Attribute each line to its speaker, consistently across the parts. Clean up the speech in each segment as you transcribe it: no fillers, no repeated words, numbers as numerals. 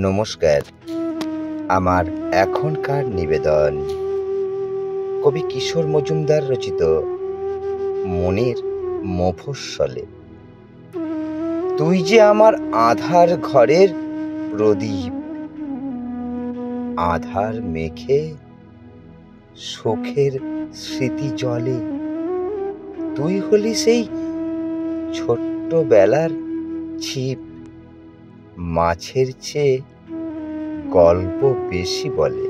Speaker 1: নমস্কার। আমার এখনকার নিবেদন কবি কিশোর মজুমদার রচিত মনের মফস্বলে। তুই যে আমার আধার ঘরের প্রদীপ, আধার মেখে সুখের স্মৃতি জলে। তুই হলি সেই ছোট্টবেলার ছিপ, মাছের চেয়ে গল্প বেশি বলে।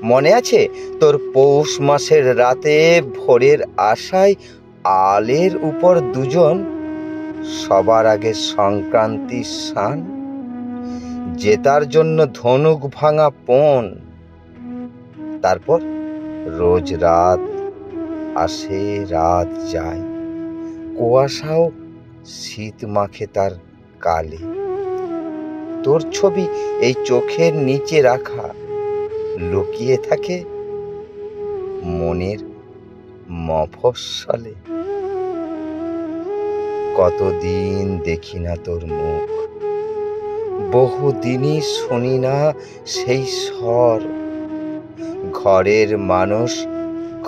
Speaker 1: মনে আছে তোর পৌষ মাসের রাতে ভোরের আশায় আলের উপর দুজন, সবার আগে সংক্রান্তির শান, জেতার জন্য ধনুক ভাঙা পণ। তারপর রোজ রাত আসে রাত যায়, কুয়াশাও শীত মাখে তার কালে। তোর ছবি এই চোখের নিচে রাখা, লুকিয়ে থাকে মনের মফস্বলে। কতদিন দেখি না তোর মুখ, বহুদিনই শুনি না সেই স্বর। ঘরের মানুষ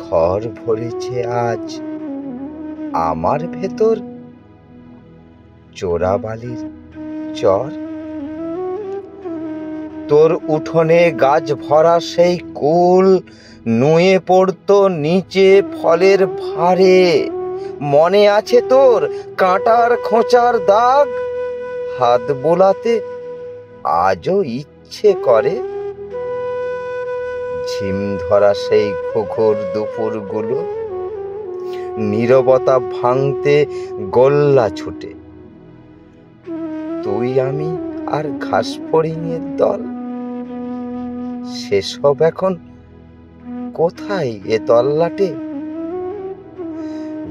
Speaker 1: ঘর ভরেছে আজ, আমার ভেতর চোরাবালির চর। তোর উঠোনে গাছ ভরা সেই কুল নুয়ে পড়তো নিচে ফলের ভারে। মনে আছে তোর কাঁটার খোঁচার দাগ, হাত বোলাতে আজও ইচ্ছে করে। ঝিম ধরা সেই ঘুঘুর দুপুরগুলো, নীরবতা ভাঙতে গোল্লা ছুটে। তুই আমি আর ঘাস ফড়িংয়ের দল, সেসব এখন কোথায় এ তল্লাটে?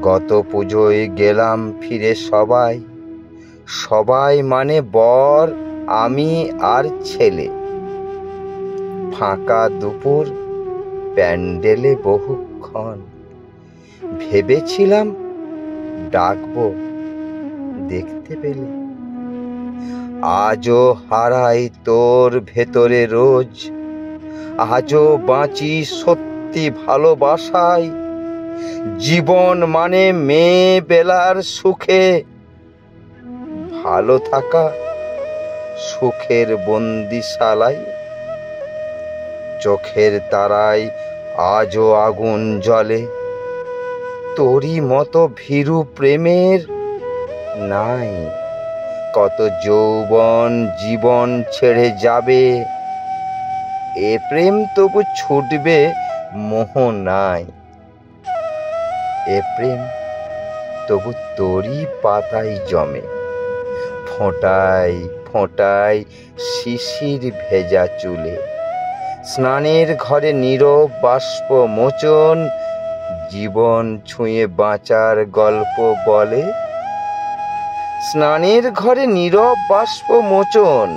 Speaker 1: গত পুজোয় গেলাম ফিরে সবাই, সবাই মানে বর, আমি আর ছেলে। ফাঁকা দুপুর প্যান্ডেলে বহুক্ষণ, ভেবেছিলাম ডাকবো, দেখতে পেলে। আজও হারাই তোর ভেতরে রোজ, আজও বাঁচি সত্যি ভালোবাসায়। জীবন মানে মেয়ে বেলার সুখে, ভালো থাকা সুখের বন্দিশালায়। চোখের তারায় আজও আগুন জ্বলে, তোরই মতো ভীরু প্রেমের নাই। কত যৌবন জীবন ছেড়ে যাবে, এ প্রেম তবু ছুটবে মোহ নাই। এ প্রেম তবু তোরই পাতায় জমে, ফোঁটায় ফোঁটায় শিশির ভেজা চুলে। স্নানের ঘরে নীরব বাষ্প মোচন, জীবন ছুঁয়ে বাঁচার গল্প বলে। স্নানের ঘরে নীরব বাষ্প মোচন,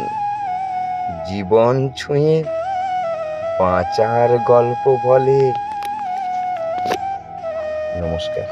Speaker 1: জীবন ছুঁয়ে বাঁচার গল্প বলে। নমস্কার।